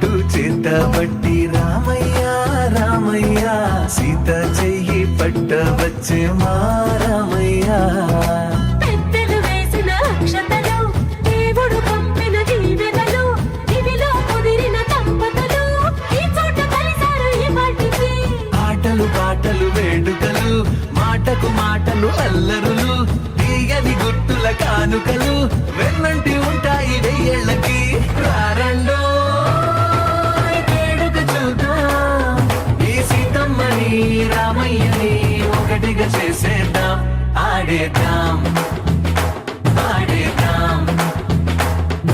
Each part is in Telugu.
పట్టబట్టి రామయ్య రామయ్య సీత చెయ్యి పట్టవచ్చే మా రామయ్య. పెద్దలు వేసిన అక్షతలు, దేవుడు పంపిన దీవెనలు, ఇవిలో కుదిరిన దంపతులు ఈ చోట కలిసారు ఈ పాటికి. ఆటలు పాటలు వేడుకలు, మాటకు మాటలు అల్లరులు, తీయని గుర్తుల కానుకలు వెన్నంటి ఉంటాయి వెయ్యేళ్ళకి. రారండో రామయ్యని ఒకటిగా చేసేద్దాం, ఆడేద్దాం ఆడేద్దాం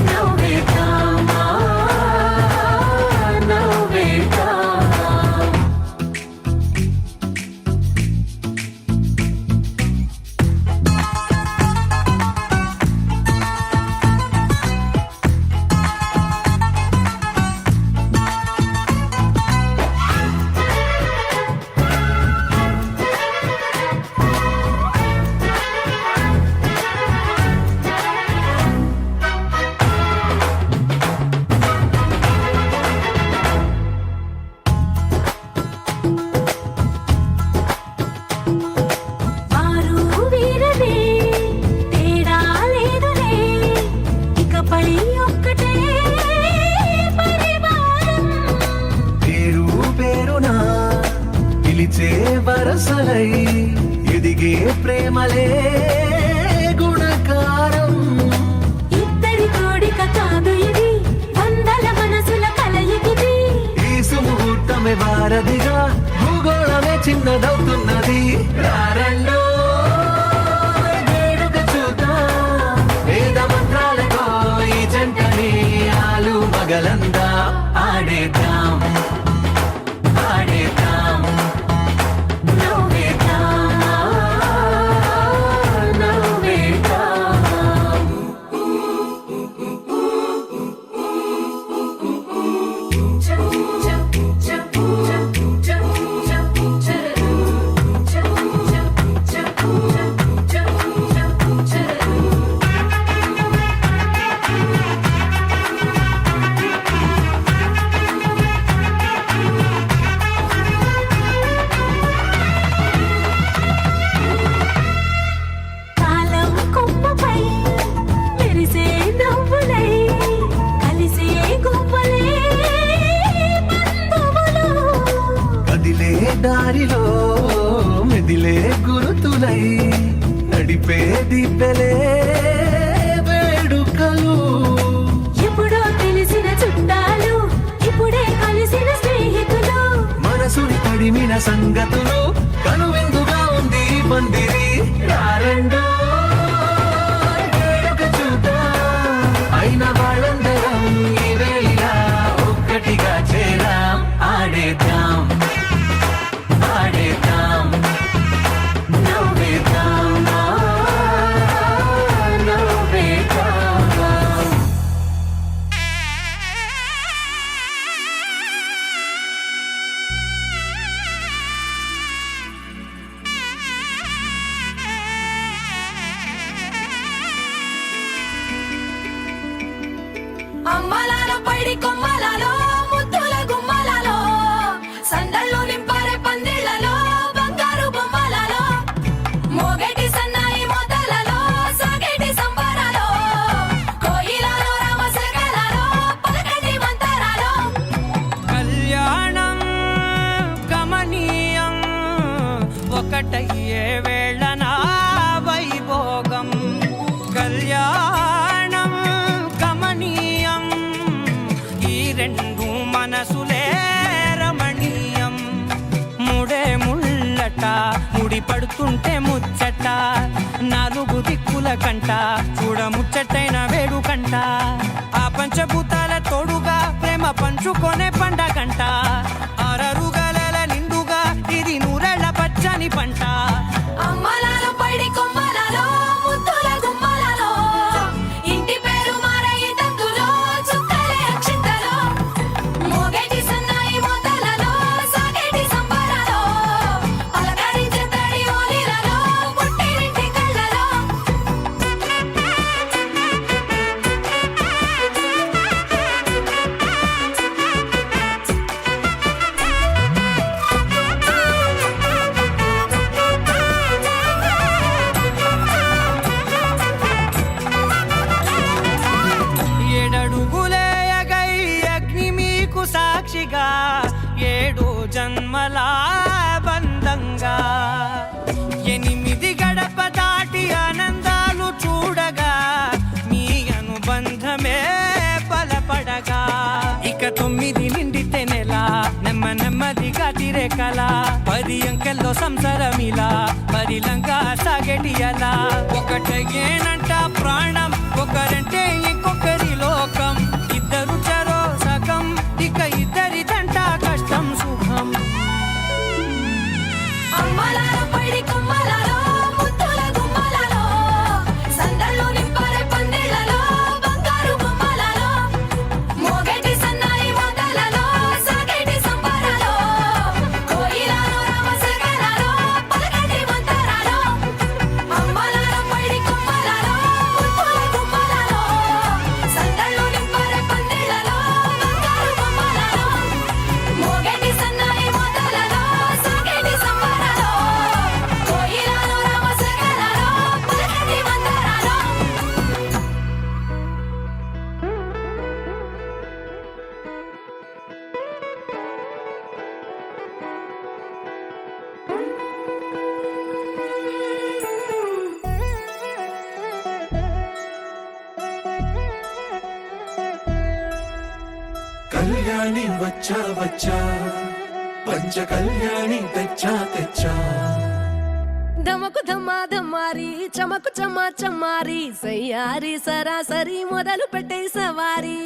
నవ్వేద్దాం నవ్వేద్దాం. వరసలై ఎదిగే ప్రేమలే గుణకారం. ఇద్దరి కోడిక కాదు ఇది, వందల మనసుల కలయికిది. ఈ సుముహూర్తమే వారధిగా, భూగోళమే చిన్నదవుతున్నది. రారండో వేడుక చూద్దాం, వేద మంత్రాలతో ఈ జంటని ఆలు మగలందా ఆడేద్దాం ఆడేద్దాం. దారిలో మెదిలే గురుతులై నడిపే దిబ్బెలే వేడుకలు. ఎప్పుడో తెలిసిన చుట్టాలు, ఇప్పుడే కలిసిన స్నేహితులు, మనసుని తడిమిన సంగతులు, కనువిందుగా ఉంది పందిరి. రారండో వేడుక చూద్దాం, అయిన వాళ్ళందరం ఈ వేళ ఒక్కటిగా చేరాం, ఆడేద్దాం ఆడేద్దాం నవ్వేద్దాం నవ్వేద్దాం. చూస్తుంటే ముచ్చట నాలుగు దిక్కుల కంట చూడ ముచ్చటైన వేడుకంట ఆ పంచభూతాల తోడుగా ప్రేమ పంచుకొనే పండగంట ఆరరుగల నిండుగా ఇది నూరెళ్ళ పచ్చని పంట అమ్మలాలో పడి కొమ్మలలో ముద్దుల గుమ్మలలో ఇంటి పేరు మారయి తందులో చుక్కలే అక్షింతలో మోగేటి సన్నాయి మోతలలో సాగేటి సంబరాలో పలకరించే తడి ఓలిలలో పుట్టినింటి కళ్ళలో ఏడడుగులే ఎగై అగ్ని మీకు సాక్షిగా ఏడు జన్మల బంధంగా ఎనిమిది గడప దాటి ఆనందాలు చూడగా మీ అనుబంధమే బలపడగా ఇక 9 నిండితే నెల నెమ్మదిగా తిరే కల 10 అంకెల్లో సంసారమిలా పరిలంగా సాగేటి అలా ఒకటేనంట ప్రాణం ఒకరంటే ఇంకొకరి లోకం ఇద్దరు చరో సగం ఇక ఇద్దరి తంట కష్టం సుఖం అమ్మలాలో పడి కొమ్మలలో ముద్దుల గుమ్మలలో సందళ్ళు నింపారే పందిళ్ళలో బంగారు బొమ్మలలో మోగేటి సన్నాయి మోతలలో సాగేటి సంబరాలో కోయిలలో రామశకలలో పలకటి మంతరాలో అమ్మలాలో పడి కొమ్మలలో ముద్దుల గుమ్మలలో సందళ్ళు నింపారే పందిళ్ళలో బంగారు బొమ్మలలో మోగేటి సన్నాయి మోతలలో సాగేటి సంబరాలో కోయిలలో రామశకలలో పలకటి మంతరాలో కళ్యాణి వచ్చా వచ్చా పంచ కళ్యాణి తెచ్చా ధమకు ధమ్మా ధమ్మారి చమకు చమ్మా చమ్మారి సయ్యారి సరాసరి మొదలు పెట్టే సవారి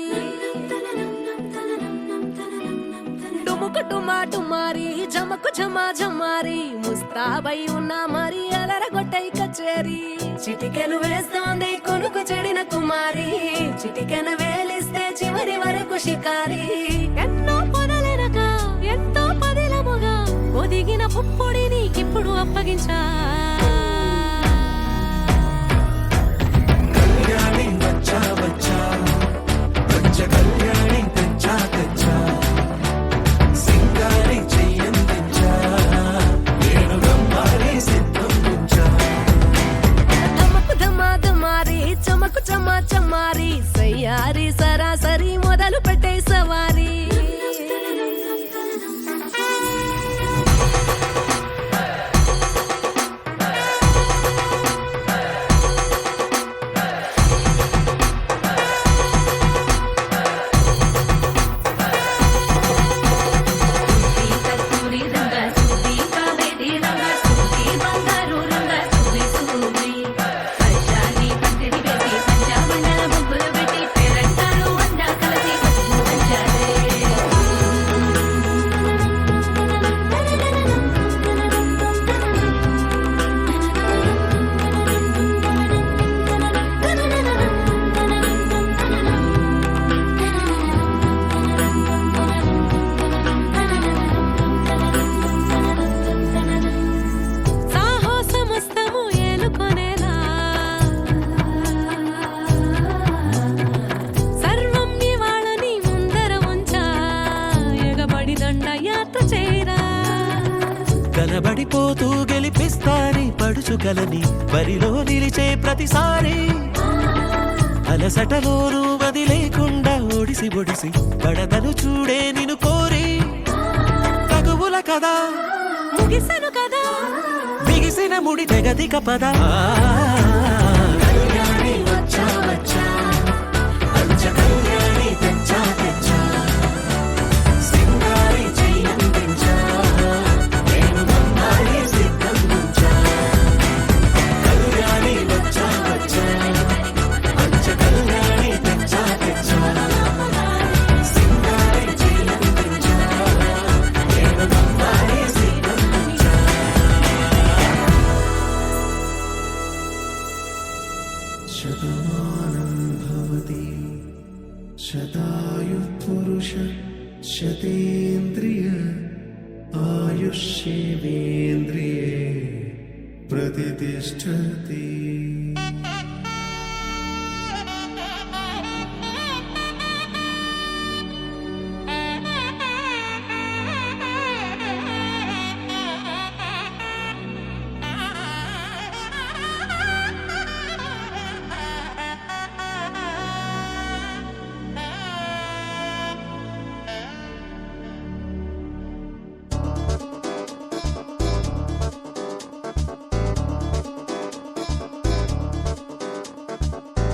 డుముకు టుమా టుమారి జమకు ఝమా ఝమారి ముస్తాబై ఉన్నా మరి అలరగొట్టై కచేరి చిటికెను వేస్తోంది కొనుకు చెడిన కుమారి చిటికెను వేలిస్తే చివరి వరకు షికారి ఎన్నో పొదలెనక ఎంతో పదిలముగా ఒదిగిన పుప్పొడిని ఇప్పుడు అప్పగించా కళ్యాణి వచ్చా వచ్చా పంచ కళ్యాణి తెచ్చా సింగారి చెయ్యందించా నేను బ్రహ్మారి సిద్ధందించా ధమకు ధమా ధమారి చమకు చమ్మా చమ్మారి సయ్యారి సరాసరి మొదలు పెట్టే సవారి సాహసమస్తము ఏలుకొనేలా సర్వం ఇవాళని ముందర ఉంచా ఎగబడి దండయాత్ర చేరా కనబడిపోతూ గెలిపిస్తాని పడుచుకలని బరిలో నిలిచే ప్రతిసారి అలసటలోనూ వదిలేకుండా ఒడిసి ఒడిసి పడతను చూడే నిన్ను కోరి తగువుల కదా ముగిసెను కదా బిగిసిన ముడి తెగదిక పద కళ్యాణి వచ్చా వచ్చా పంచ కళ్యాణి తెచ్చా సింగారి చెయ్యందించా నేను బ్రహ్మారి సిద్ధందించా శతమానం భవతి శతాయుఃపురుష శతేంద్రియ ఆయుష్యేవేంద్రియే ప్రతిష్టతి.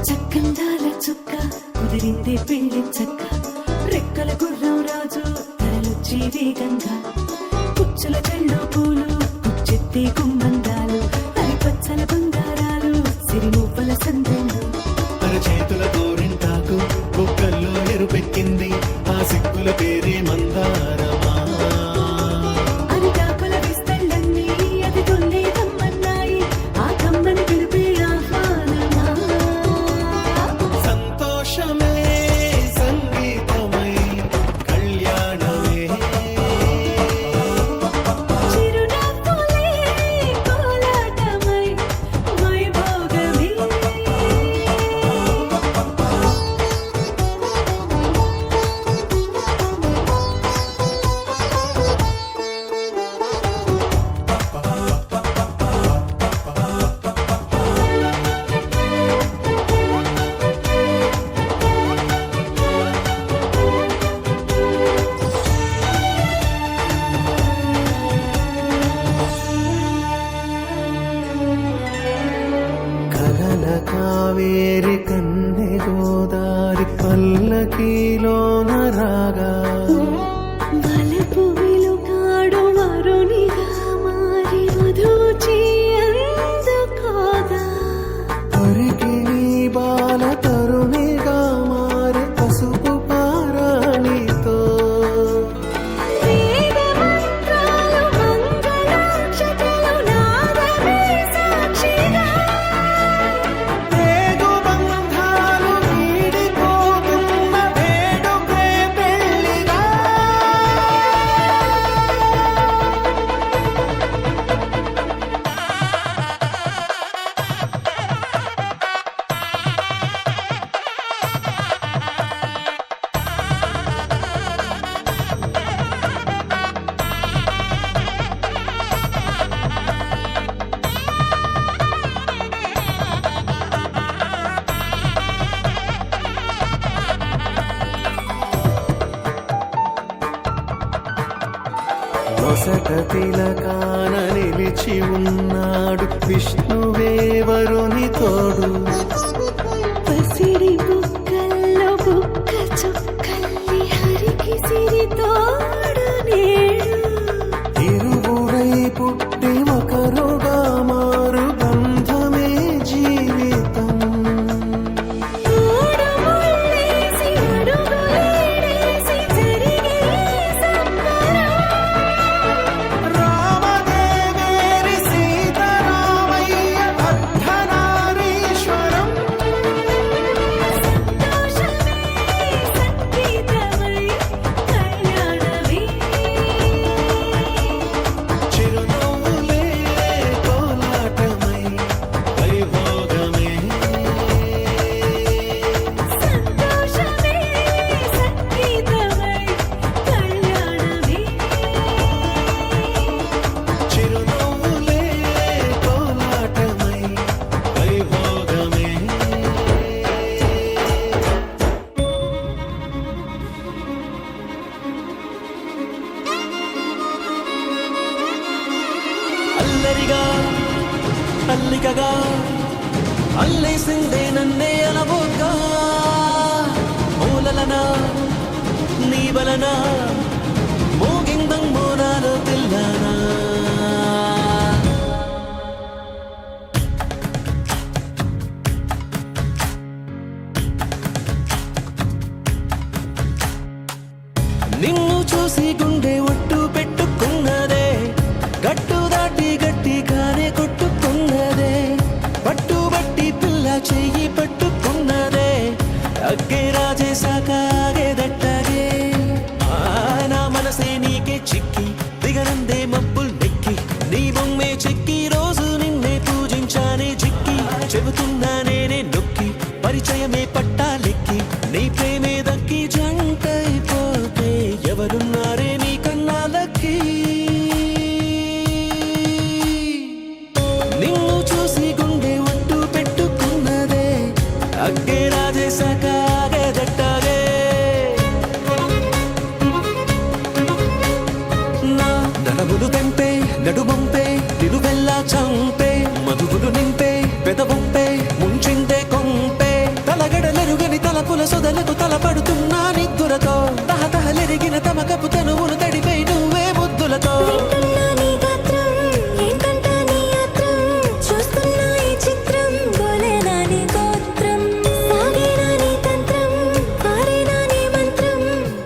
చక్కందాల చుక్క కుదిరిందే పెళ్లి చక్క రెక్కల గుర్రం రాజు తరలొచ్చి వేగంగా కుచ్చుల చెళ్ళు పూలు కుచ్చెత్తి గుమ్మందాలు అవి పచ్చల బంగారాలు సిరిమూపల సందెండు అరచేతుల గోరింటాకు బొక్కల్లో ఎరుపెక్కింది ఆ సిక్కుల పేరే మందారమా. అరిటాకుల విస్తళ్ళన్నీ అది తొల్లే కమ్మన్నాయి ఆ కమ్మని పిలిపే ఆహ్వానమా. సంతోషమే సంగీతమై కళ్యాణమే చిరునవ్వులే కోలాటమై వైభోగమే. కలల కావేరి కన్నె గోదారి పల్లకీలోన రాగా వలపు వెలుగాడు వరునిగా మారి వధూచి అందుకోగా తరికి నీ బాల తరుణిగా మారి పసుపు పారాణితో వేద మంత్రాలు మంగళాక్షతలు నాదమే సాక్షిగా వేగు బంధాలు వీడిపోతున్న వేడుకే పెళ్లిగా. నొసట తిలకాన నిలిచి ఉన్నాడు విష్ణువే వరుని తోడు. పసిడి బుక్కల్లో బుక్క చుక్కల్లి హరికి సిరి తోడు నేడు ఇరువురై పుట్టి ఒకరుగా మారు బంధమే జీవితం. తోడు ముళ్ళేసి అడుగులేసి జరిగే సంబరం. రామదేవేరి సీతారామయ్య అర్ధనారీశ్వరం. సంతోషమే సంగీతమై కళ్యాణమే. చిరునవ్వులే కోలాటమై వైభోగమే. సంతోషమే సంగీతమై కళ్యాణమే. చిరునవ్వులే కోలాటమై వైభోగమే. అల్లరిగా అల్లికగా అల్లేసిందే నన్నే అలవోగా మూలలన నీ వలన మోగిందంగో నాలో తెల్లనా. నిన్ను చూసి గుండె ఒట్టు పెట్టుకున్నదే గట్టు దాటి గట్టిగానే కొట్టుకున్నదే పట్టుబట్టి పిల్ల చెయ్యి చెబుతున్నా నేనే నొక్కి పరిచయమే పట్టాలెక్కి నీ ప్రేమే దక్కి జంటైపోతే ఎవరున్నారే నీ కన్నాలకి నిన్ను చూసి గుండె ఒట్టు పెట్టుకున్నదే అగ్గే రాజేశాక ఆగేదట్టాగే నా నరములు తెంపే నడుమంపే నిలువెల్లా చంపే మధువులు నింపే పెదవంపే ముంచిందే కొంపే తలగడలెరుగని తలపుల సొదలకు తలపడుతున్నా నిద్దురతో తహతహలెరిగిన తమకపు తనువును తడిపై నువ్వే ముద్దులతో వింటున్నా నీ గాత్రం, ఏంటంటా నీ ఆత్రం, చూస్తున్నా ఈ చిత్రం, గోలేనా నీ గోత్రం, సాగేనా నీ తంత్రం, పారేనా నీ మంత్రం.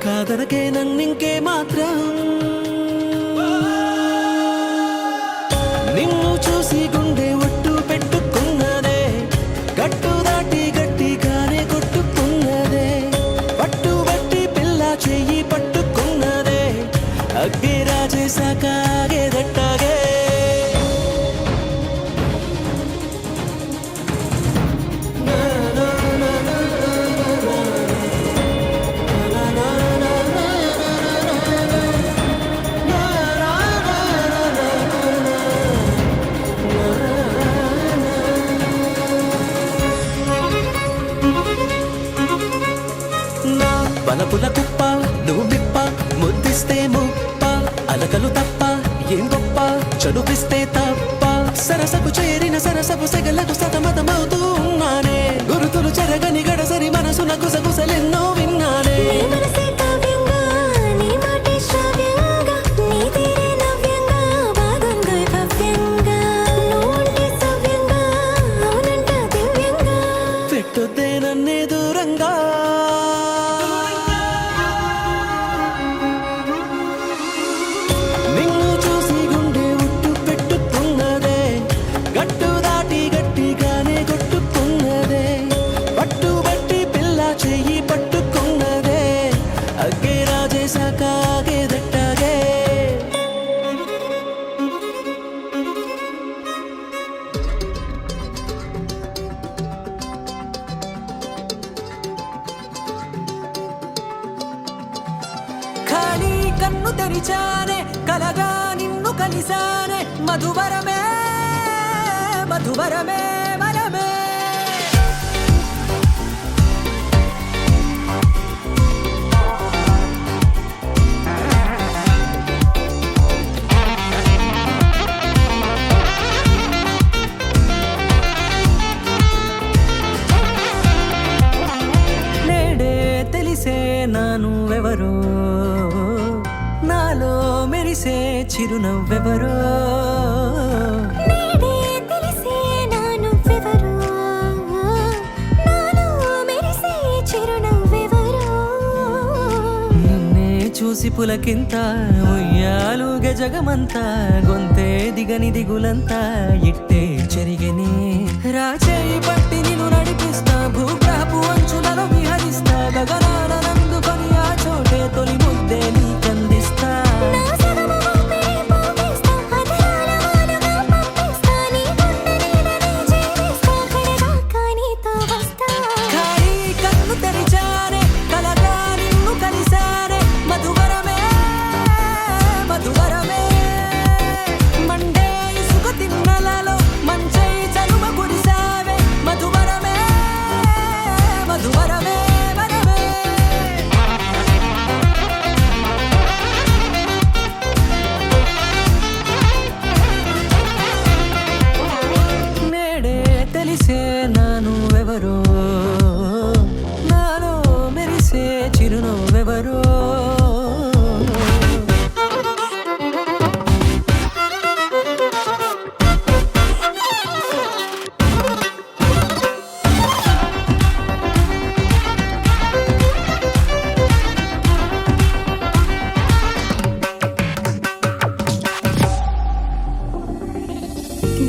కాదనకే నన్నింకే మాత్రం నిన్ను చూసి గుండె ఒట్టు పెట్టుకున్నదే గట్టు దాటి గట్టిగానే కొట్టుకున్నదే పట్టుబట్టి పిల్ల చెయ్యి పట్టుకున్నదే అగ్గి రాజేశాక ఆగేదట్టాగే నా బలపుల కుప్ప నువ్వు మిప్ప ముద్దిస్తే ముప్ప అలకలు తప్ప ఏం గొప్ప చనుపిస్తే తప్ప సరసపు చేరిన సరసపు సెగలకు సతమతమవుతూ ఉన్నానే గురుతులు చెరగని గడసరి మనసున గుసగుసలెన్నో విన్నానే నీ మనసే కావ్యంగా, నీ మాటే శ్రావ్యంగా, నీ తీరే నవ్యంగా, బాగుంది భవ్యంగా, నువ్వుంటే సవ్యంగా, అవునంట దివ్యంగా. పెట్టొద్దే నన్నే దూరంగా నిన్ను చూసి గుండె ఉట్టు పెట్టుకున్నదే గట్టు దాటి గట్టిగానే కొట్టుకున్నదే పట్టుబట్టి పిల్ల చెయ్యి పట్టుకున్నదే అగ్గే రాజేశాక ఆగేదట్టాగే ఖాళీ కన్ను తెరిచానే కలగా నిన్ను కలిసానే మధువరమే మధువరమే వరమే నేడే తెలిసే నానువెవరో నాలో మెరిసే చిరునవ్వెవరో నేడే తెలిసే నా నువ్వెవరో, నాలో మెరిసే చిరునవ్వెవరో. నిన్నే చూసి పులకింత ఉయ్యాలుగ జగమంతా గొంతే దిగని దిగులంతా ఇట్టే చెరిగని రాచేయి పట్టి నిన్ను నడిపిస్తా భూగ్రహపు అంచులలో విహరిస్తా గగనాన నందుకొని ఆ చోటే తొలి ముద్దే నీకందిస్తా నా సగము ఊపిరి పోగేస్తా, అధరాల వాలుగా పంపిస్తా, నీ గుండె నీడనే జీవిస్తా, కడదాకా నీతో వస్తా. ఖాళీ కన్ను తెరిచానే కలగా నిన్ను కలిసానే మధువరమే మధువరమే మండే ఇసుక తిన్నలలో మంచై చలువ కురిసావే మధువరమే మధువరమే వరమే నేడే తెలిసే నానువెవరో నాలో మెరిసే చిరునవ్వెవరో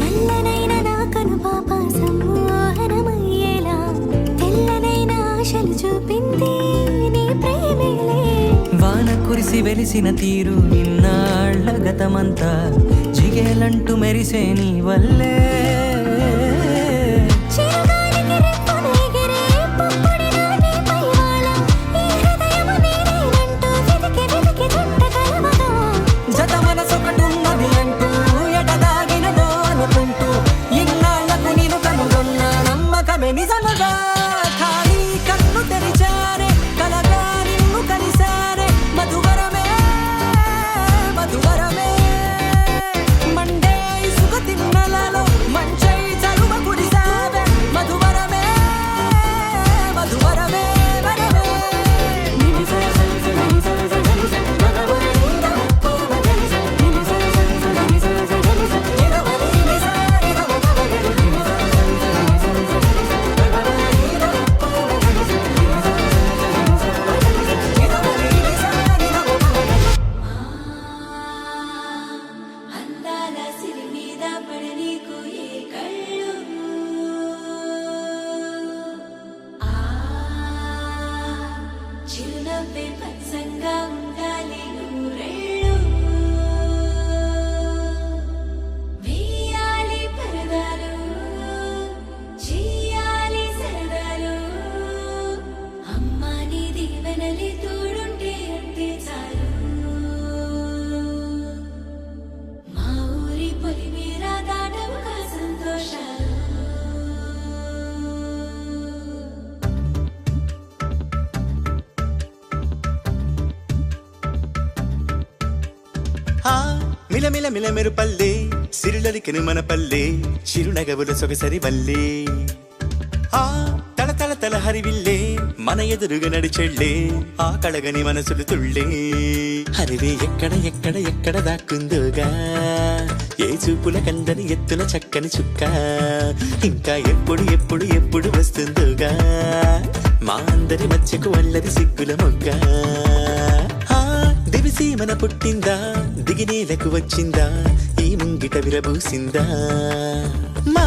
నల్లనైన నా కనుపాప సమ్మోహనమయ్యేలా, తెల్లనైన ఆశలు చూపింది నీ ప్రేమేలే. వాన కురిసి వెలిసిన తీరు ఇన్నాళ్ళ గతమంతా జిగేలంటూ మెరిసే నీ వల్లే చి నిజముగా ఖాళీ కన్ను తెరిచానే కలగా నిన్ను కలిసానే మధువరమే మధువరమే మండే ఇసుక తిన్నలలో మంచై చలువ కురిసావే మధువరమే మధువరమే వరమే అందాల సిరి మీద పడనీకు ఏ కళ్ళు చిరునవ్వే పచ్చంగా ఉండాలి నూరేళ్ళు వేయాలి పరదాలు చెయ్యాలి సరదాలు అమ్మా నీ దీవెనలి తోడుంటే అంతే చాలు మా ఊరి పొలి మీద దాటవుగా సంతోషాలు మిలమిల మిలమెరు పల్లె సిరులలికెను మన పల్లె చిరునగవుల సొగసరి వల్లే తల తల తల హరివిల్లే మన ఎదురుగా నడిచెళ్ళే ఆ కళగని మనసులు తుళ్ళే హరివే ఎక్కడ ఎక్కడ ఎక్కడ దాక్కుందోగా ఏ చూపుల కందని ఎత్తుల చక్కని చుక్క ఇంకా ఎప్పుడు ఎప్పుడు ఎప్పుడు వస్తుందోగా మా అందరి మధ్యకు వల్లరి సిగ్గుల మొగ్గ దివిసి మన పుట్టిందా దిగినేలకు వచ్చిందా ఈ ముంగిట విరబూసిందా మా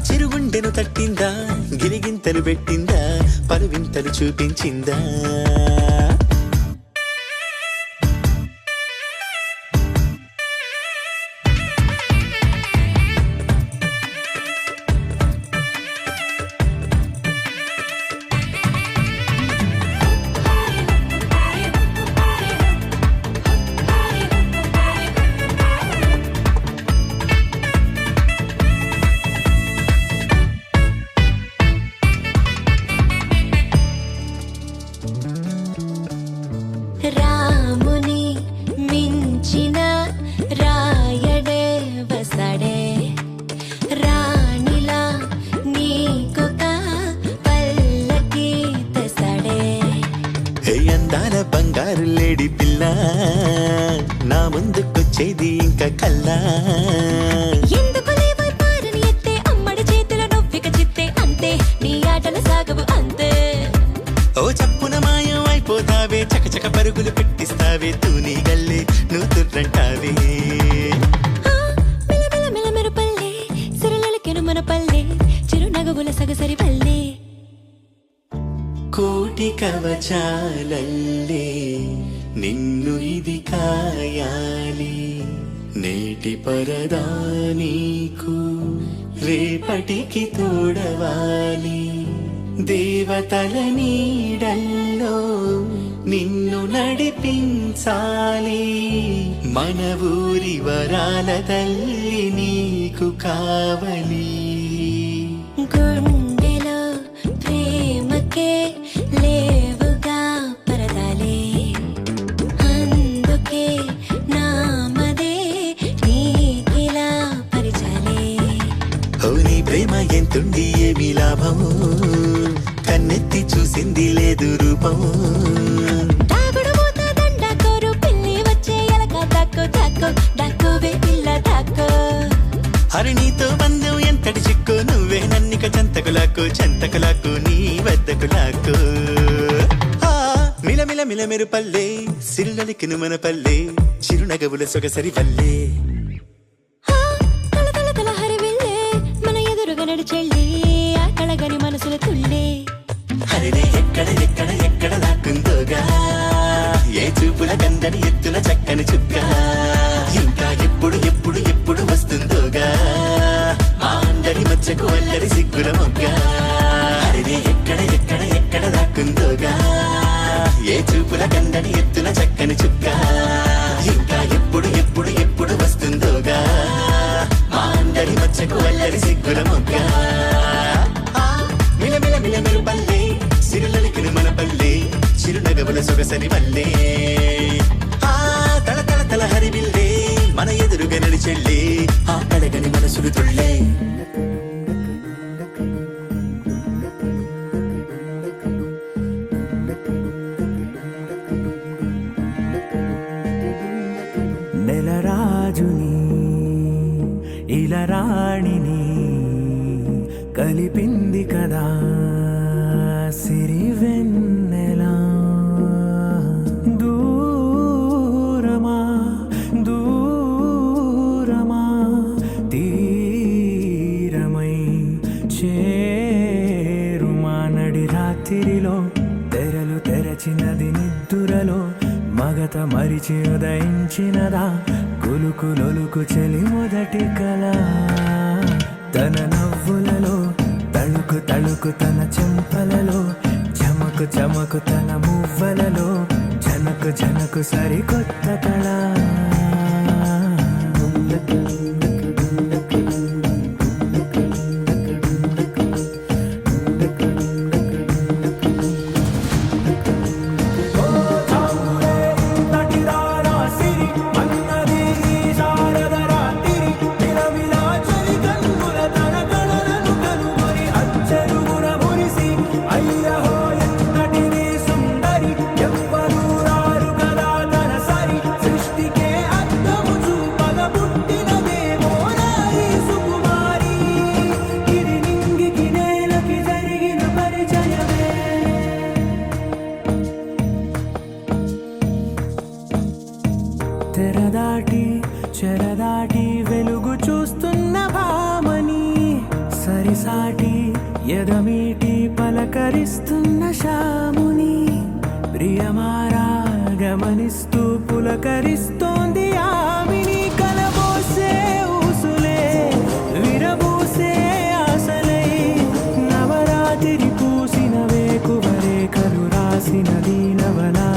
చిరుగుండెను తట్టిందా గిరిగింతలు పెట్టిందా పరువింతలు చూపించిందా రాముని మించిన రాయడే వసడే రాణిలా నీకొక పల్లకి తెసడే హే అందాల బంగారు లేడి పిల్ల నా ముందుకొచ్చేది ఇంకా కల్లా ఎందుకు లేవై పారని ఎత్తే అమ్మడి చేతుల నొవ్విక చిత్తే అంతే నీ ఆటలు సాగవు అంతే ఓ చప్పున మాయం అయిపోతావే చకచక పరుగులు పెట్టిస్తావే తూని గల్లే నువ్వు తుర్రంటావే మిలమిల మిలమెరు పల్లె సిరులలికెను మన పల్లె చిరునగవుల సగసరి పల్లె కోటి కవచాలల్లే నిన్ను ఇది కాయాలి నేటి పరదా నీకు రేపటికి తోడవాలి దేవతల నీడల్లో నిన్ను నడిపించాలి మన ఊరి వరాల తల్లి నీకు కావలి గుండెలో ప్రేమకే లేవుగా పరదాలే అందుకే నామదే నీకిలా పరిచాలే ఓ నీ ప్రేమ ఎంతుండి ఏమి లాభము కన్నెత్తి చూసింది లేదు రూపము దాగుడు మూత దండాకోరు పిల్లి వచ్చే ఎలక దాక్కో దాక్కో దాక్కోవే పిల్ల దాక్కో హరిణితో బంధం ఎంతటి చిక్కు నువ్వే నన్నిక చెంతకులాకు నీ వద్దకులాకు మిలమిల మిలమెరు పల్లె సిరులలికెను మన పల్లె చిరునగవుల సొగసరి వల్లే తల తల తల హరివిల్లే మన ఎదురుగా నడిచెళ్ళి ఆ కళగని మనసుల తుళ్ళే హరివే ఎక్కడ ఎక్కడ ఎక్కడ దాక్కుందోగా ఏ చూపుల కందని ఎత్తుల చక్కని చుక్క ఇంకా ఎప్పుడు ఎప్పుడు ఎప్పుడు వస్తుందోగా మా అందరి మధ్యకు వల్లరి సిగ్గుల మొగ్గ హరివే ఎక్కడ ఎక్కడ ఎక్కడ దాక్కుందోగా ఏ చూపుల కందని ఎత్తుల చక్కని చుక్క ఇంకా ఎప్పుడు ఎప్పుడు ఎప్పుడు వస్తుందోగా మా అందరి మధ్యకు వల్లరి సిగ్గుల మొగ్గ మిలమిల పచ్చని వల్లే ఆ తల తల తల హరివిల్లే మన ఎదురుగా నడిచెళ్ళే ఆ కడగని మనసులు తుళ్ళే నెలరాజుని ఇలరాణిని కలిపింది కదా సిరివెన్నెలా దూరమా దూరమా తీరమై చేరుమా నడి రాత్రిలో తెరలు తెరచినది నిద్దురలో మగత మరిచి ఉదయించినదా కులుకు లొలుకు చెలి మొదటి కళ తన నవ్వులలో తళుకు తళుకు తన చెంపలలో చమకు చమకు తన మువ్వలలో జనకు జనకు సరికొత్త కళ తెరదాటి చెరదాటి వెలుగు చూస్తున్న భామని సరిసాటి ఎదమీటి పలకరిస్తున్న శాముని ప్రియమారా గమనిస్తూ పులకరిస్తోంది ఆమెని కలబోసే ఊసులే విరబూసే ఆశలై నవరాత్రి పూసిన వేకువరేఖలు రాసిన దీనవలా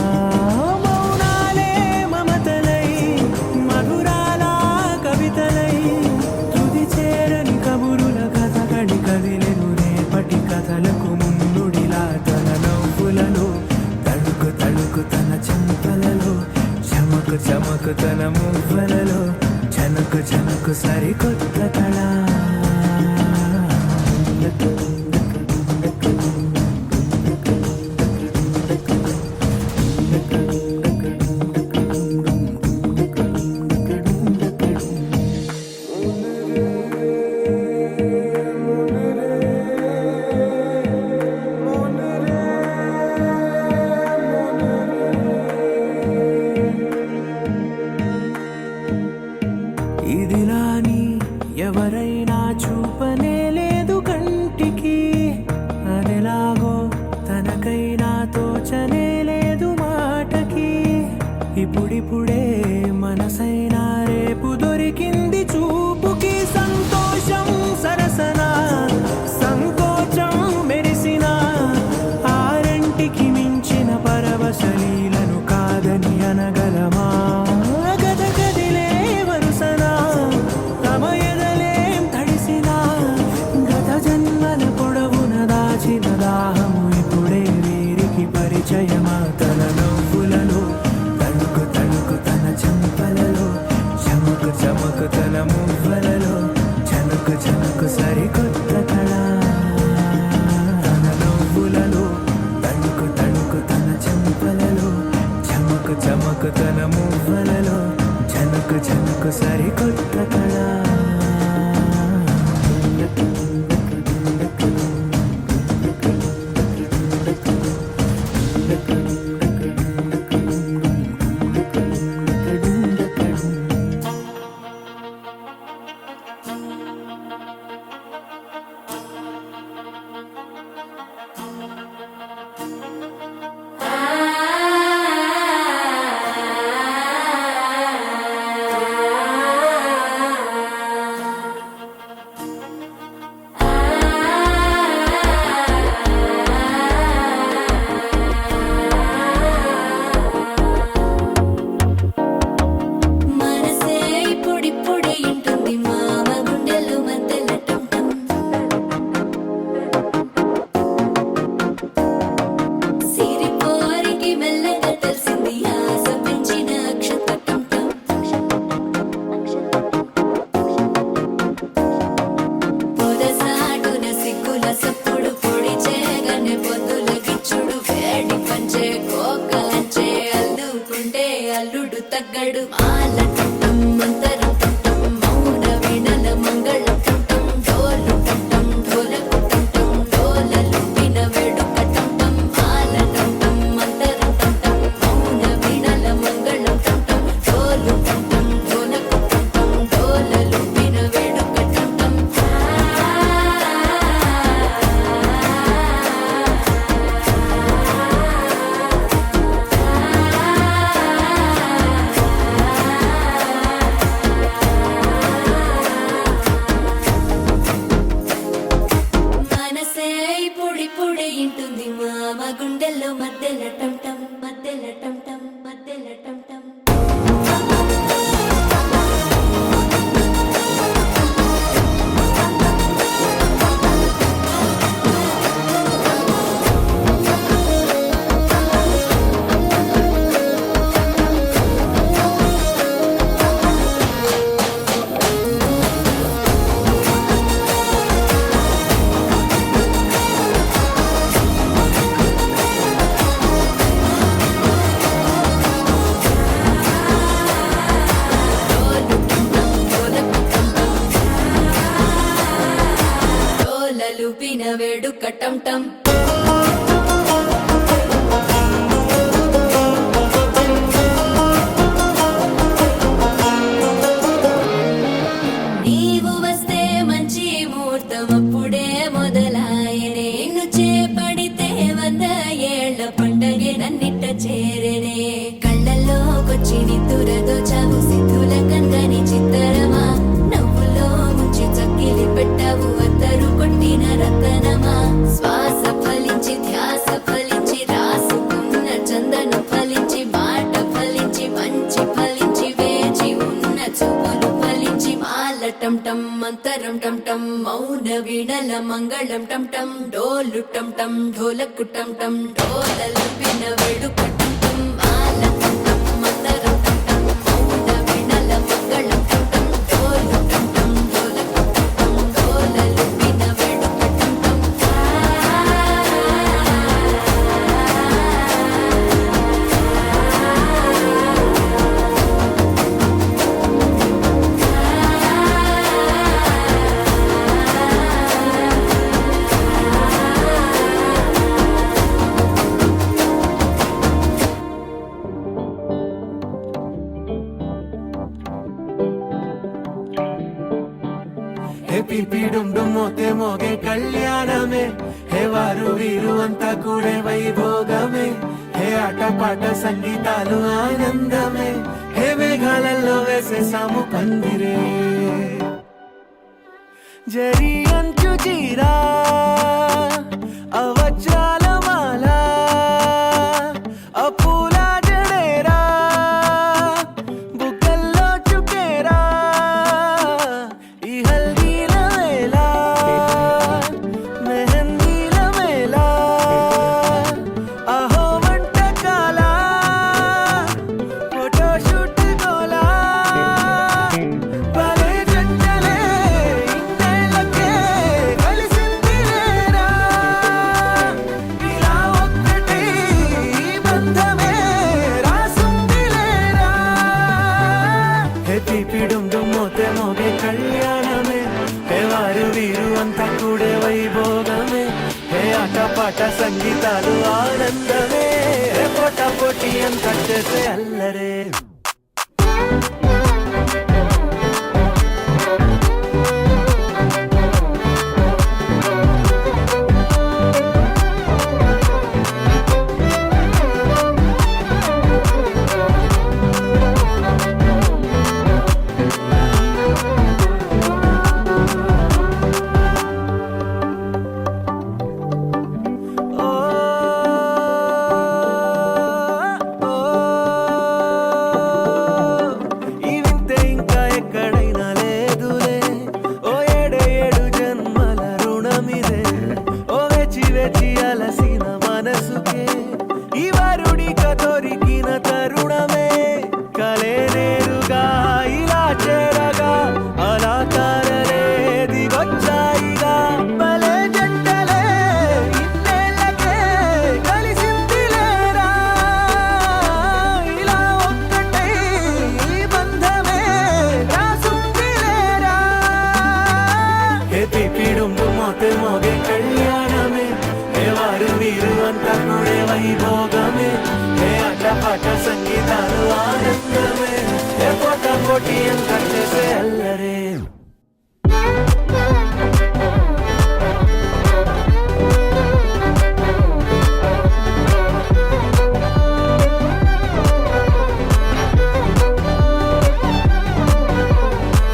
కథలకు ముందుడిలా తన నవ్వులలో తళుకు తళుకు తన చెంపలలో చమకు చమకు తన మువ్వలలో జనకు జనకు సరికొత్త కళ ఇదిలాని ఎవరైనా చూపనే లేదు కంటికి అదెలాగో తనకైనా తోచనే లేదు మాటకి ఇప్పుడిప్పుడే మనసైనా రేపు దొరికింది చూపుకి సంతోషం సరసన సంకోచం మెరిసిన ఆరంటికి మించిన పరవశలీలను కాదని అనగలమా దాహము ఇప్పుడే వీరికి పరిచయమా తన నవ్వులలో తణుకు తణుకు తన చెంపలలో చమకు చమకు తన మువ్వలలో జనకు జనకు సరికొత్త కళ తన నవ్వులలో తణుకు తణుకు తన చెంపలలో చమకు చమకు తన మువ్వలలో జనకు జనకు సరికొత్త కళ ఇప్పుడిప్పుడే ఇంటుంది మామ గుండెల్లో మధ్యల టంటం మధ్యల టంటం మధ్యల టంటం వేడుక టంటం నీవు వస్తే మంచి ముహూర్తం అప్పుడే మొదలాయనే నిన్ను చేపడితే 100 ఏళ్ల పండగే నన్నిట్ట చేరనే కళ్ళల్లోకొచ్చి నిద్దురదోచావు సిద్ధుల కందని చిత్తరమా నవ్వులో ముంచి చక్కిలి పెట్టావు అత్తరు కొట్టిన రతనమా శ్వాస ఫలించి ధ్యాస ఫలించి రాసుకున్న చందనం ఫలించి మాట ఫలించి మంచి ఫలించి వేచి ఉన్న చూపులు ఫలించి మాల టంటం మంతరం టంటం మౌన వీణల మంగళం టంటం డోలు టంటం ఢోలకు టంటం డోలలు విన వేడుక టంటం మాల టంటం మంతరం టంటం మౌన వీణల మంగళం టంటం డోలు టంటం ఢోలకు టంటం డోలలు విన వేడుక టంటం హే పిపి డుమ్ డుమ్ మోతే మోగే కళ్యాణమే హే వారు వీరు అంతా కూడే వైభోగమే హే ఆట పాట సంగీతాలు ఆనందమే హే మేఘాలలో వేసేసాము పందిరే జరి అంచు జీరా అవజ్రాల మాల అపూల జడేరా బుగ్గల్లో చుకేరా ఈ హల్దీల వేళ మెహందీల మేళ అహో వంటకాల ఫోటోషూట్ గోలా భలే జంటలే ఇన్నేళ్ళకే కలిసింది లేరా ఇలా ఒక్కటి ఈ బంధమే రాసుంది లేరా హే పిపి డుమ్ డుమ్ మోతే మోగే కళ్యాణమే హే వారు వీరు అంతా కూడే వైభోగమే హే ఆట పాట సంగీతాలు ఆనందమే హే పోటా పోటీ అంతా చేసే అల్లరే ఓ ఓ ఈ వింతే ఇంకా ఎక్కడైనా లేదులే ఓ ఏడు జన్మల రుణమిదే ఓ వేచి వేచి అలసిన మనసుకే ఈ వరుడిక దొరికిన తరుణమే కలే నేరుగా ఇలా చేరగా అలా తారలే దిగొచ్చాయిగా భలే జంటలే ఇన్నేళ్ళకే కలిసింది లేరా ఇలా ఒక్కటై ఈ బంధమే రాసుంది లేరా హే పిపి డుమ్ డుమ్ మోతే మోగే కళ్యాణమే హే వారు వీరు అంతా కూడే వైభోగమే హే ఆట పాట సంగీతాలు ఆనందమే హే పోటా పోటీ అంతా చేసే అల్లరే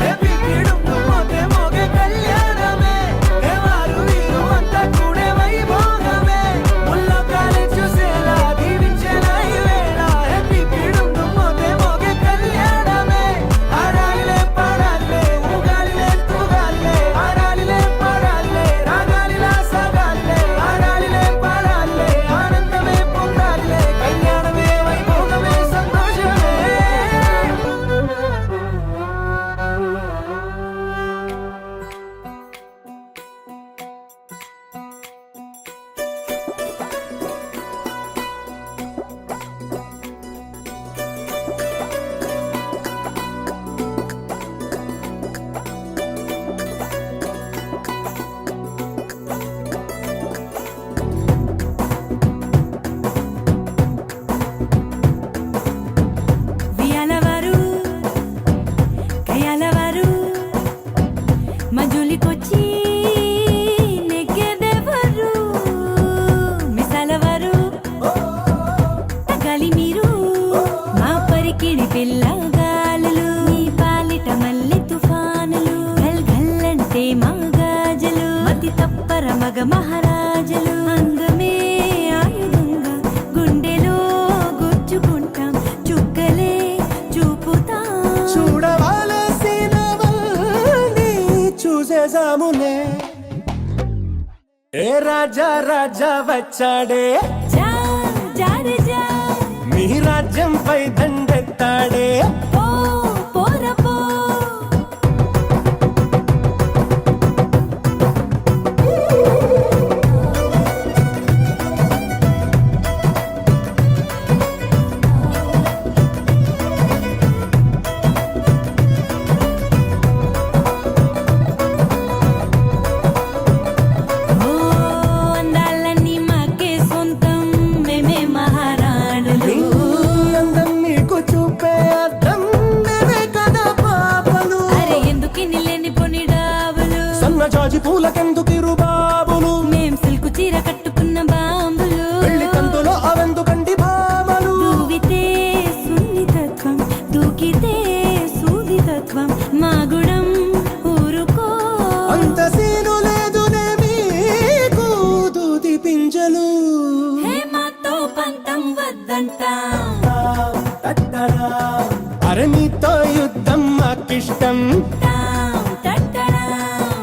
హే పిపి డుమ్ డుమ్ మోతే మోగే కళ్యాణమే హే వారు వీరు అంతా కూడే వైభోగమే ఏ రాజా రాజా వచ్చాడే జా జారే జా మీ రాజ్యంపై దండెత్తాడే పో పోర పో ఓ అందాలన్నీ మాకే సొంతం మేమే మహారాణులు మీ అందం మీకు చూపే అర్థం మేమే కదా పాపలు అరే ఎందుకిన్ని లేని పొని డాబులు సన్నజాజి పూలకెందుకిరు బాబులు మేం సిల్కు చీర కట్టుకున్న బాంబులు పెళ్లి కందులో అవెందుకండి భామలు దూవితే సున్నితత్వం దూకితే సూదితత్వం మా గుణం ఊరుకో అంత సీను లేదునే మీకు దూది పింజలు హే మాతో పంతం వద్దంట అరే మీతో యుద్ధం మాకిష్టం టాం టట్టడాం.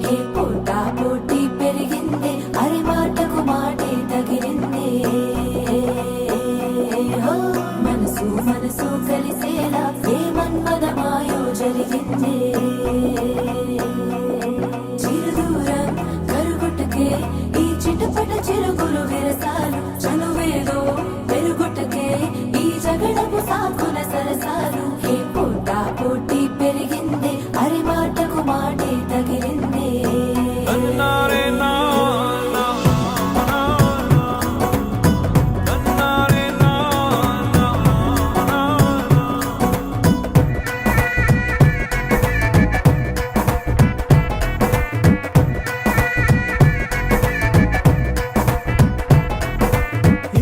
హే పోటా పోటీ పెరిగింది అరే మాటకు మాటే తగిలింది హో, మనసు మనసు కలిసేలా ఏ మన్మదమాయో జరిగింది చిరుదూరం కరుగుటకే ఈ చిటపట చిరుగురు విరసాలు చనువేదో పెరుగుటకే ఈ జగడపు సాకుల సరసాలు హే పోటా పోటీ పెరిగింది అరే మాటకు మాటే తగిలింది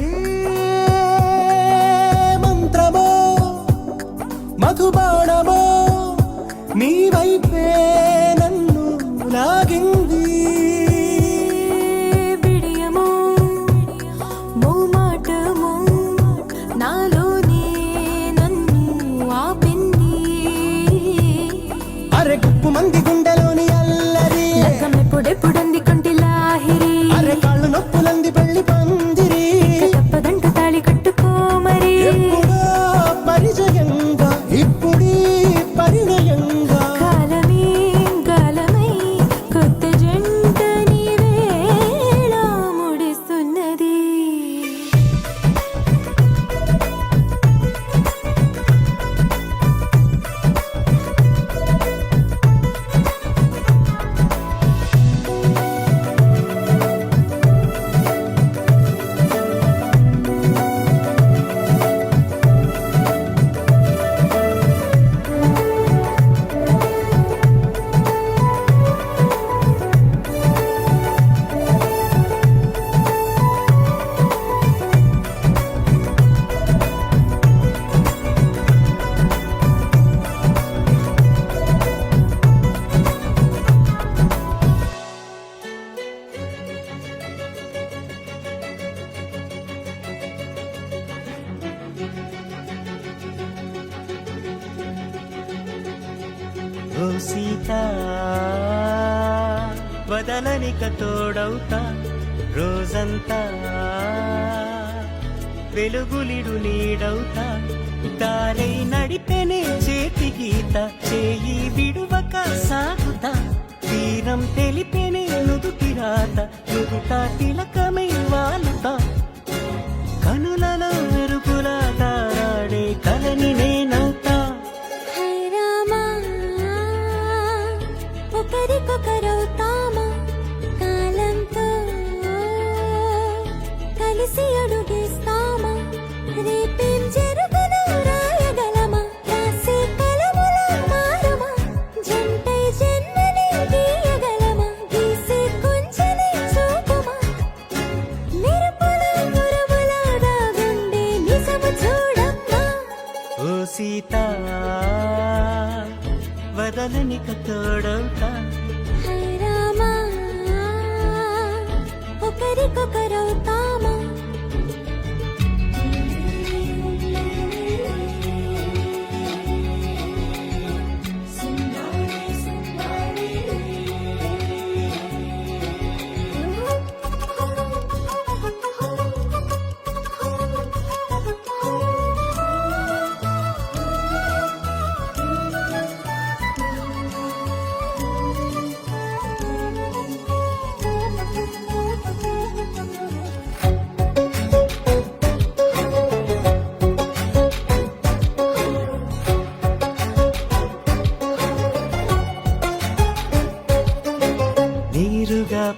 ఏ మంత్రమో మధుబాణమో నీ వైపే నన్ను లాగింది బిడియమో మోమాటమో నాలోనే నన్ను ఆపింది అరె గుప్పు మంది గుండెలోని అల్లరి లగ్గమెప్పుడెప్పుడంది కంటి లాహిరి అరె కాళ్ళు నొప్పులంది పెళ్లి పందిరి తప్పదంటూ తాళి కట్టుకో మరి ఎప్పుడో పరిచయంగా ఇప్పుడీ పరిణయంగా కాలమే గాలమై కొత్త జంట నీవేళ ముడిస్తున్నది ఓ సీత వదలనిక తోడవుతా రోజంతా వెలుగులిడు నీడవుతా దారై నడిపెనే చేతి గీత చేయి విడువక సాగుతా తీరం తెలిపెనే నుదుటి రాత నుదుట తిలకమై వాలుతా కనులలో మెరుగులా తారాడే కలని నేనవుతా హై రామా ఒకరికొకరవుతామా కాలంతో కలిసి అడుగేస్తామా రేపేం జరుగునో రాయగలమా రాసే కలముల మారమా జంటై జన్మని గీయగలమా గీసే కొంచెనే చూపుమా మెరుపుల మురముల దాగుండే నిజము చూడమ్మా ఓ సీత వదలనిక తోడవుతా హై రామా ఒకరికొకరవుతామా సింగార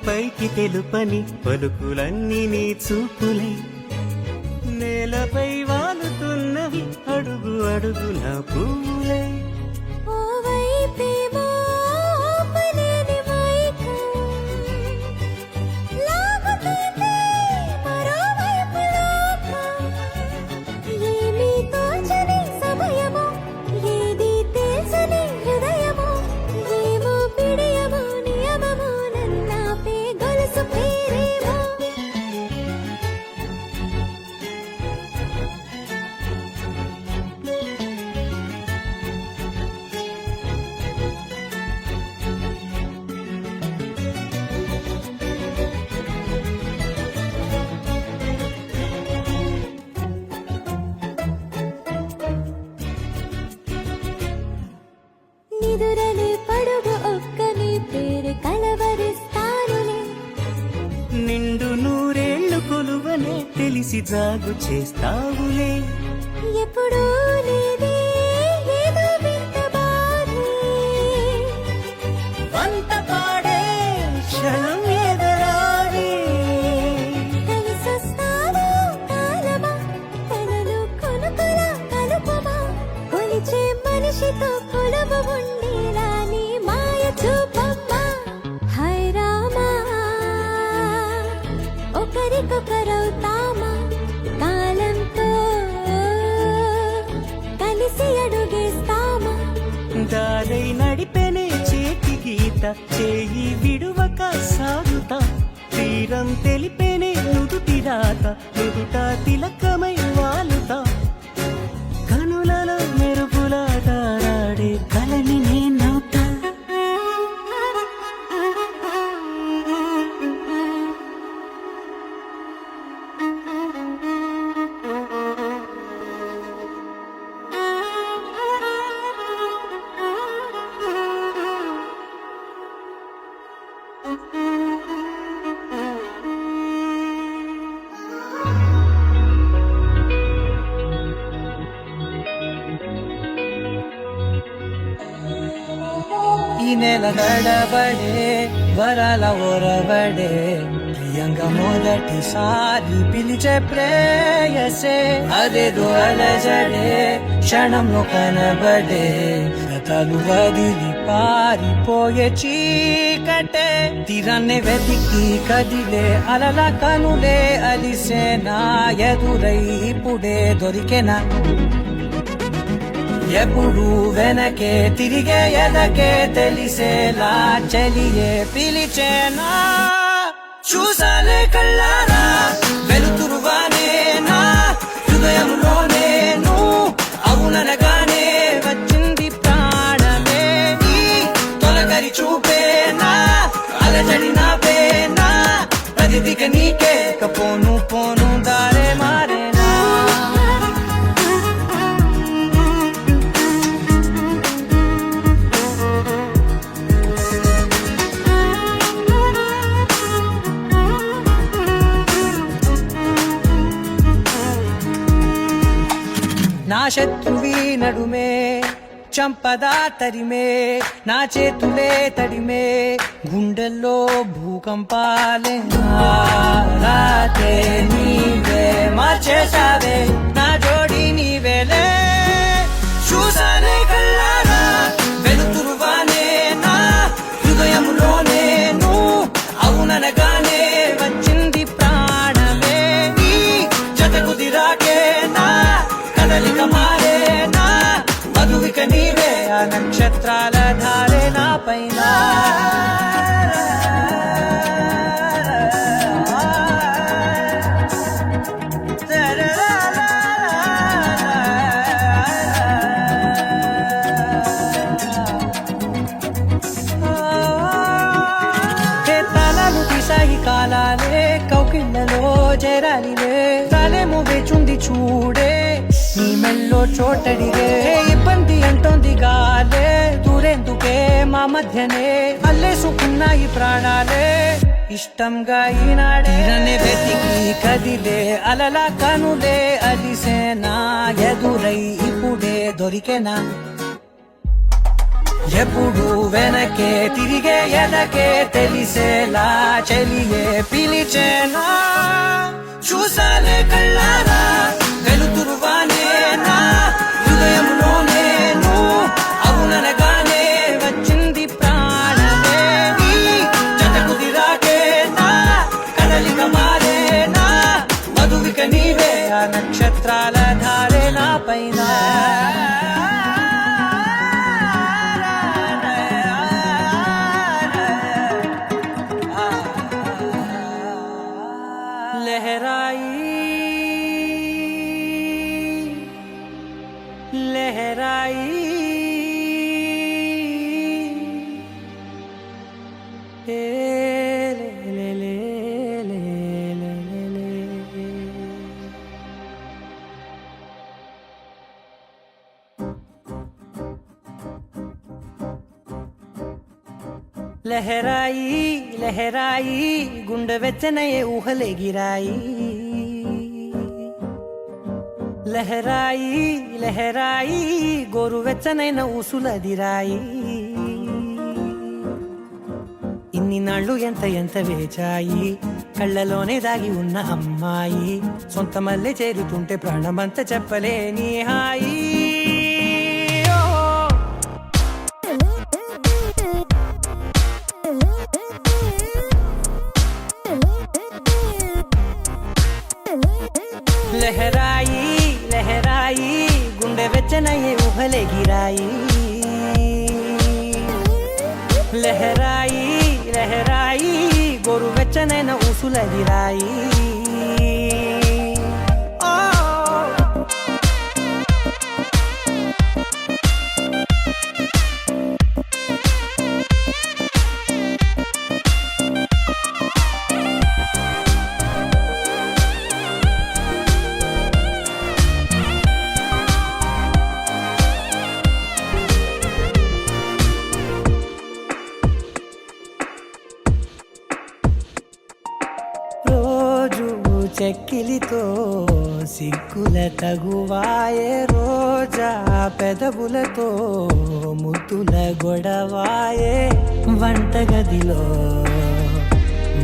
పైకి తెలుపని పలుకులన్నీ నీ చూపులై నేలపై వాలుతున్నవి అడుగు అడుగున పువ్వులై ఓ వైపేమో ఆపలేని మైకం లాగుతుంది మరోవైపు లోకం ఏమీ తోచని సమయమో ఏది తెలుసని హృదయమో ఏమో పిడియమో నియమమో నన్నాపే గొలుసు పేరేమో నిదురలే పడుగు ఒక్కని పేరు కలవరిస్తానులే నిండు నూరేళ్లు కొలువనే తెలిసి జాగు చేస్తావులే ఎప్పుడూ లేదే ఏదో వింత బాధే వంత పాడే క్షణం ఎదరాడే కలిసొస్తావో కాలమా కలలు కొనుకలా కలుపమా కొలిచే మనిషితో కొలువు ఉండేలా నీ మాయ చూపమ్మా హై రామా ఒకరికొకరవుతామా కాలంతో కలిసి అడుగేస్తామా దారై నడిపెనే చేతి గీత చేయి విడువక సాగుతా తీరం తెలిపెనే నుదుటి రాత నుదుట తిలకమై వాలుతా కనులలో మెరుపులా తారాడే కలని నేనవుతా ఈ నెల గడబడే వరాల ఒరబడే ప్రియంగా మొదటిసారి పిలిచే ప్రేయసే అదేదో అలజడే క్షణంలో కనబడే గతాలు వదిలి పారిపోయే చీకటే తీరాన్ని వెతికి కదిలే అలల కనులే అలిసే నా ఎదురై ఇప్పుడే దొరికెనా ఎప్పుడు వెనకే తిరిగే ఎదకే తెలిసేలా చెలియే పిలిచేనా చూసాలే కళ్ళారా వెలుతురువానే నా హృదయంలోనే నువ్వు అవుననగానే వచ్చింది ప్రాణమే నీ తొలగరి చూపేనా అలజడి నాపేనా ప్రతిదిక నీకే పోను పోను దారే మారేనా నా శత్రువి నడుమే చంపదా తరిమే నా చేతులే తడిమే గుండెల్లో భూకంపాలే రాతే నీవే మార్చేసావే నా జోడి నీవేలే చూసానే కళ్ళారా వెలుతురువానే నా హృదయంలోనే నువ్వు అవుననగానే వచ్చింది ప్రాణమే నీ జత కుదిరాకే నా కదలిక మారేనా మధువిక నీవే ఆ నక్షత్రాల ధారే నా పైన తలాలు తీసాయి కాలాలే కౌకిళ్ళలో చేరాలిలే తలేమో వేచుంది చూడే నీ మెల్లో చోటడిగే ఇబ్బంది అంటోంది గాలే దూరేందుకే మా మధ్యనే అల్లేసుకున్నాయి ప్రాణాలే ఇష్టంగా ఈనాడే వెతికి కదిలే అలల కనులే అలిసేనా ఎదురై ఇప్పుడే దొరికెనా ఎప్పుడు వెనకే తిరిగే ఎదకే తెలిసేలా చెలియే పిలిచేనా చూసాలే కళ్ళారా వెలుతురువానే నా హృదయంలో నేను అవుననగానే వచ్చింది ప్రాణమే నీ జత కుదిరాకే నా కదలిక మారేనా మధువిక నీవే ఆ నక్షత్రాల ధారే నా పైన लहराई ए ले ले ले ले ले ले लहराई लहराई गुंड వెచ్చనయే ఊహలే గిరాయి లహరాయి లహరాయి గోరువెచ్చనైన ఊసులదిరాయి ఇన్ని నాళ్ళు ఎంత ఎంత వేచాయి కళ్ళలోనే దాగి ఉన్న అమ్మాయి సొంత మల్లె చేరుతుంటే ప్రాణమంతా చెప్పలేని హాయి లహరాయి లహరాయి గుండె వెచ్చనయ్యే ఊహలే గిరాయి లహరాయి లహరాయి గోరు వెచ్చనైన ఊసులదిరాయి చెక్కిలితో సిగ్గుల తగువాయే రోజా పెదవులతో ముద్దుల గొడవాయే వంటగదిలో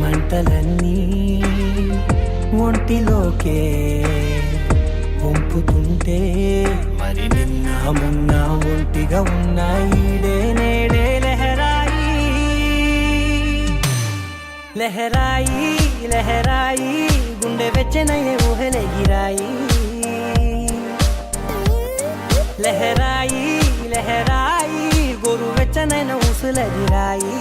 మంటలన్నీ ఒంటిలోకే వంపుతుంటే మరి నిన్న మొన్న ఒంటిగా ఉన్న ఈడే నేడే లహరాయి లహరాయి లహరాయి గుండె వెచ్చనయ్యే ఊహలే గిరాయి లహరాయి లహరాయి గోరు వెచ్చనైన ఊసులదిరాయి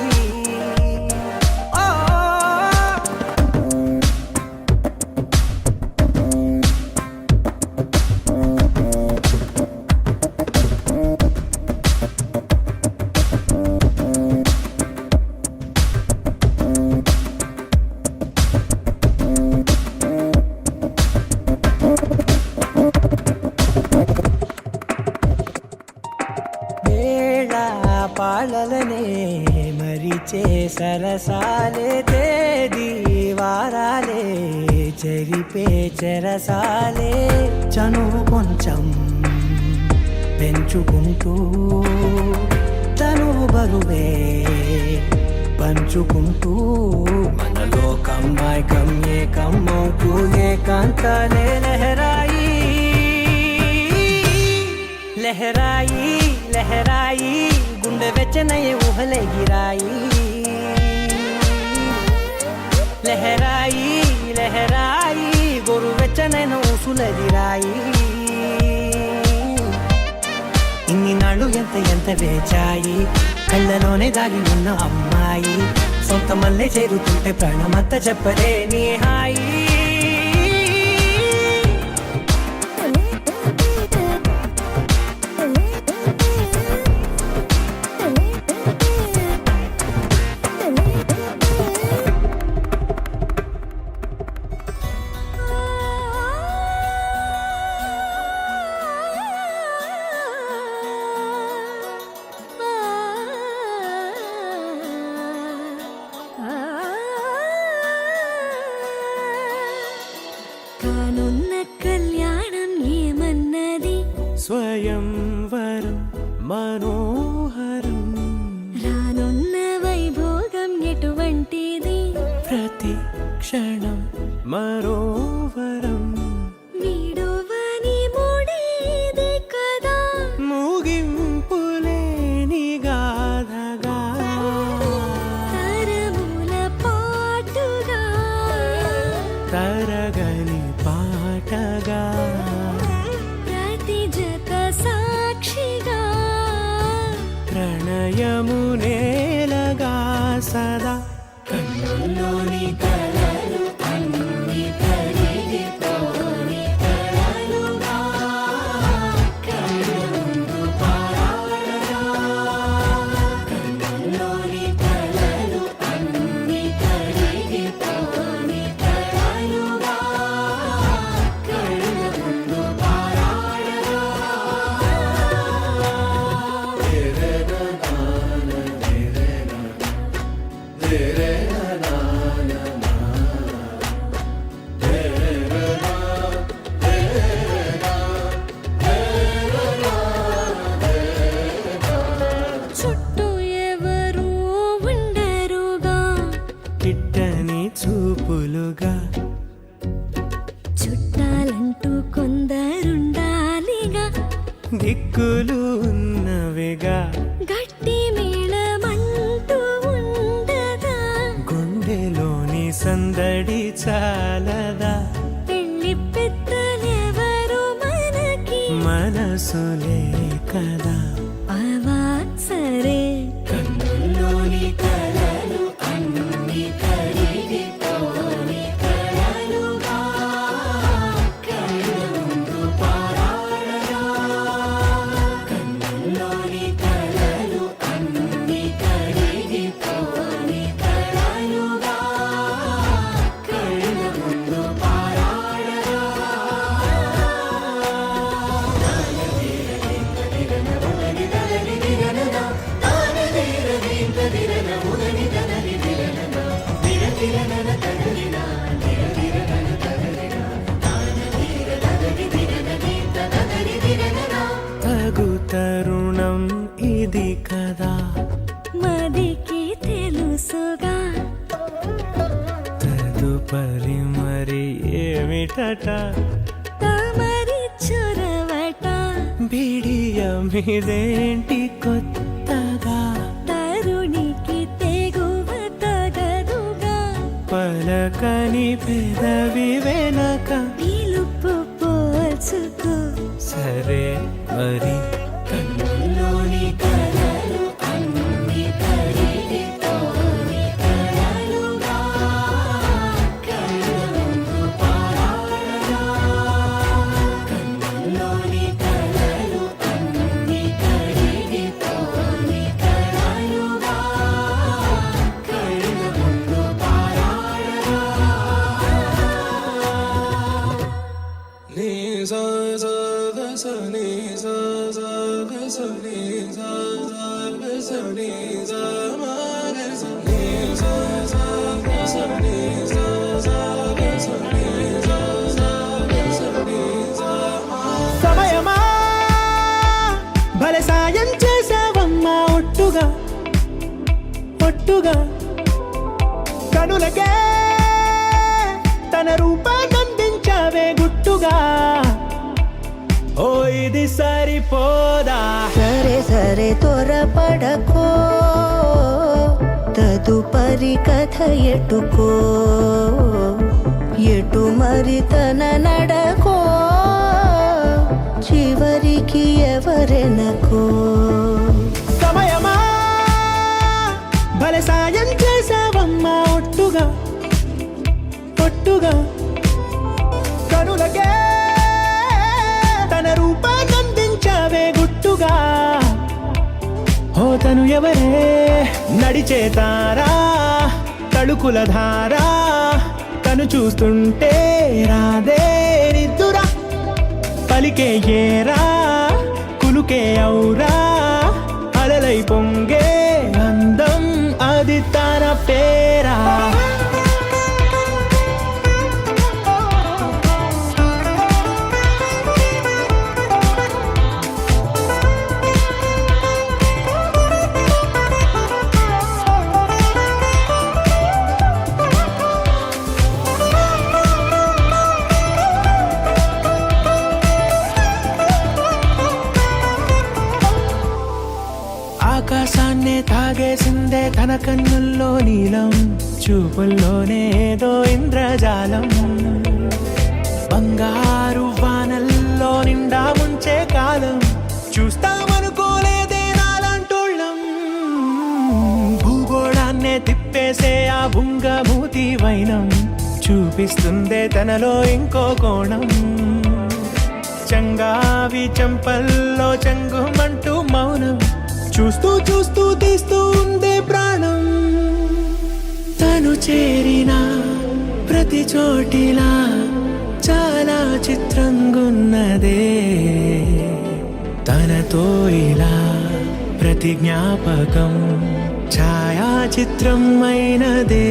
పాలలనే మరిచే సరసాలే తేదీ వారాలే చెరిపే చెరసాలే చనువు కొంచెం పెంచుకుంటూ తనువు బరువే పంచుకుంటూ మనలో కమ్మాయికం ఏకమ్మవుతూ ఏకాంతాలే లహరాయి లహరాయి లహరాయి గుండె వెచ్చనయ్యే ఊహలే గిరాయి లహరాయి లహరాయి గోరు వెచ్చనైన ఊసులదిరాయి ఇన్ని నాళ్ళు ఎంత ఎంత వేచాయి కళ్ళలోనే దాగి ఉన్న అమ్మాయి సొంత మల్లె చేరుతుంటే ప్రాణమంతా చెప్పలేని హాయి కానున్న కళ్యాణం ఏమన్నది స్వయంవరం మనోహరం క్షణం మరో వరం వీడువని ముడేది కదా ముగింపులేని గాథగా తరముల పాటుగా తరగని పాటగా ప్రతి జత సాక్షిగా ప్రణయము నేలగా సదా కన్నుల్లోని కలలు అన్ని కరిగిపోని కలలుగా కళ్ళ ముందు పారాడగా కన్నుల్లోని కలలు అన్ని కరిగిపోని కలలుగా కళ్ళ ముందు పారాడగా చుట్టూ ఎవరు ఉండరుగా కిట్టని చూపులుగా చుట్టాలంటూ కొందరుండాలిగా దిక్కులు ఉన్నవిగా గట్టి మేళమంటూ ఉండగా గుండెలోని సందడి చాలదా పెళ్లి పెద్దలెవరు మనకి మనసులే కదా అవా సరే కన్నుల్లోని కలలు అన్ని కరిగిపోని కలలుగా కళ్ళ ముందు పారాడగా కన్నుల్లోని కలలు అన్ని కరిగిపోని కలలుగా కళ్ళ ముందు పారాడగా తగు తరుణం ఇది కదా మదికి తెలుసుగా తదుపరి మరి ఏమిటట తమరి చొరవట బిడియమిదేంటి కొత్తగా తరుణికి తెగువ తగదుగా పలకని పెదవి వెనక పిలుపు పోల్చుకో సరే మరి కన్నుల్లోని కలలు అన్ని కరిగిపోని కలలుగా కళ్ళ ముందు పారాడగా కన్నుల్లోని కలలు అన్ని కరిగిపోని కలలుగా కళ్ళ ముందు పారాడగా సమయమా భలే సాయం చేసావమ్మా ఒట్టుగా ఒట్టుగా కనులకే తన రూపాన్నందించావే గుట్టుగా ఓ ఇది సరిపోదా సరే సరే త్వరపడకో తదుపరి కథ ఎటుకో ఎటు మరి తన నడకో చివరికి ఎవరెనకో సమయమా భలే సాయం చేసావమ్మా ఒట్టుగా ఒట్టుగా కనులకే తన రూపాన్నందించావే గుట్టుగా ఓ తను ఎవరే నడిచే తారా తడుకుల ధారా తను చూస్తుంటే రాదే నిద్దురా పలికే ఏరా కులుకే ఔరా అలలై పొంగే అందం అది తన పేరా తన కన్నుల్లో నీలం చూపుల్లోనే ఏదో ఇంద్రజాలం బంగారు వానల్లో నిండా ముంచే కాలం చూస్తామనుకోలేదే నాలంటోళ్ళం భూగోళాన్నే తిప్పేసే ఆ బుంగమూతి వైనం చూపిస్తుందే తనలో ఇంకో కోణం చంగావి చెంపల్లో చెంగుమంటూ మౌనం చూస్తూ చూస్తూ తీస్తూ ఉందే ప్రాణం తను చేరిన ప్రతి చోటిలా చాలా చిత్రంగున్నదే తనతో ఇలా ప్రతి జ్ఞాపకం ఛాయాచిత్రం అయినదే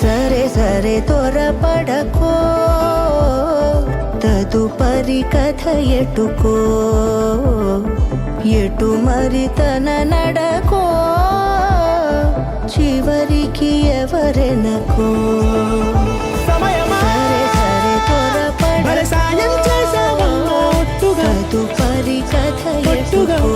సరే సరే త్వరపడకో తదుపరి కథ ఎటుకో ఎటు మరి తన నడకో చివరికి ఎవరెనకో సమయమా సరే సరే భలే సాయం చేసావమ్మా త్వరపడకో ఒట్టుగా తదుపరి కథ ఒట్టుగా ఎటుకో